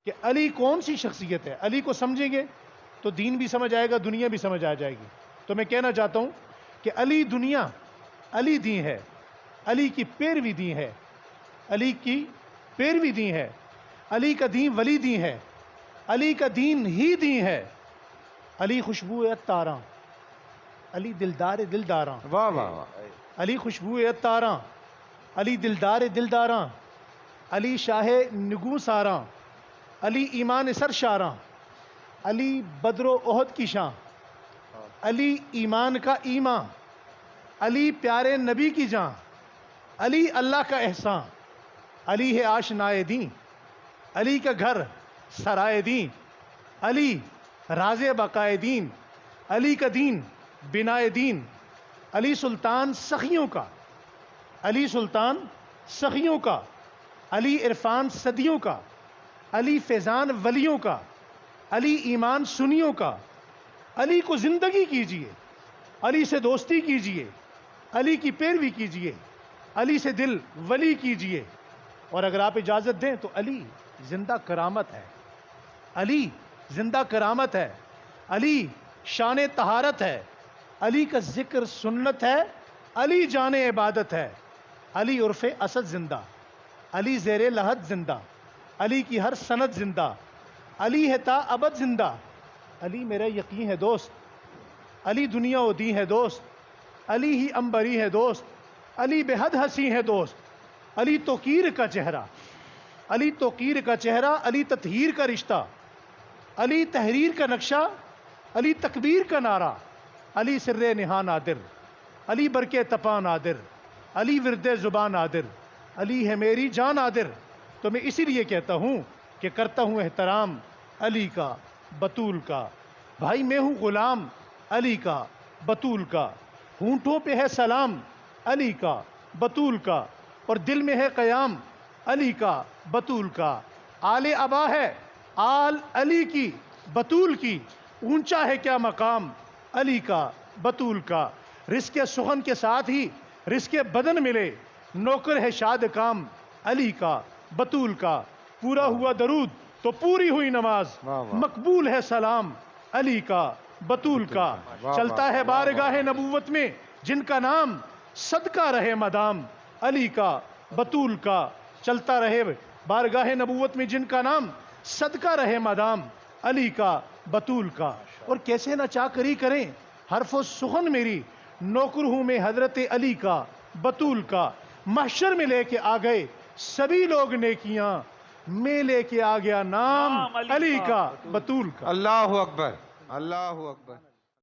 کہ علی کون سی شخصیت ہے. علی کو سمجھیں گے تو دین بھی سمجھ آئے گا, دنیا بھی سمجھ آ جائے گی. تو میں کہنا چاہتا ہوں کہ علی دنیا, علی دین ہے, علی کی پیروی دین ہے, علی کی پیروی دین ہے, علی کا دین ولی دین ہے, علی کا دین ہی دین ہے. علی خوشبو عطاراں, علی دلدار دلداراں, واہ واہ واہ. علی خوشبو عطاراں, علی دلدار دلداراں, علی شاہ نگوں ساراں, علی ایمان سر شاراں, علی بدر و احد کی شان, علی ایمان کا ایمان, علی پیارے نبی کی جان, علی اللہ کا احسان, علی ہے آشنائے دین, علی کا گھر سرائے دین, علی راز بقائے دین, علی کا دین بنائے دین, علی سلطان سخیوں کا, علی سلطان سخیوں کا, علی عرفان صدیوں کا, علی فیضان ولیوں کا, علی ایمان سنیوں کا. علی کو زندگی کیجئے, علی سے دوستی کیجئے, علی کی پیروی کیجئے, علی سے دل ولی کیجئے. اور اگر آپ اجازت دیں تو علی زندہ کرامت ہے, علی زندہ کرامت ہے, علی شان طہارت ہے, علی کا ذکر سنت ہے, علی جان عبادت ہے, علی عرف اسد زندہ, علی زیر لحد زندہ, علی کی ہر سند زندہ, علی ہے تا ابد زندہ. علی میرا یقین ہے دوست, علی دنیا و دین ہے دوست, علی ہی انبری ہے دوست, علی بے حد حسین ہے دوست, علی توقیر کا چہرہ, علی توقیر کا چہرہ, علی تطہیر کا رشتہ, علی تحریر کا نقشہ, علی تکبیر کا نعرہ, علی سر نہا نادر, علی برکے تپا نادر, علی ورد زبان نادر, علی ہے میری جان نادر. تو میں اسی لیے کہتا ہوں کہ کرتا ہوں احترام علی کا, بطول کا. بھائی میں ہوں غلام علی کا, بطول کا. ہونٹوں پہ ہے سلام علی کا, بطول کا, اور دل میں ہے قیام علی کا, بطول کا. آل ابا ہے آل علی کی, بطول کی, اونچا ہے کیا مقام علی کا, بطول کا. رزق سخن کے ساتھ ہی رزق بدن ملے, نوکر ہے شاد کام علی کا, بطول کا. پورا ہوا درود تو پوری ہوئی نماز, مقبول ہے سلام علی کا, بطول کا. چلتا ہے بارگاہ نبوت میں جن کا نام, صدقہ رہے مدام علی کا, بطول کا. چلتا رہے بارگاہ نبوت میں جن کا نام, صدقہ رہے مدام علی کا, بطول کا. اور کیسے نہ چاکری کریں حرف و سخن میری, نوکر ہوں میں حضرت علی کا, بطول کا. محشر میں لے کے آ گئے سبھی لوگ نیکیاں, میں لے کے آ گیا نام علی کا, بطول کا. اللہ اکبر, اللہ اکبر.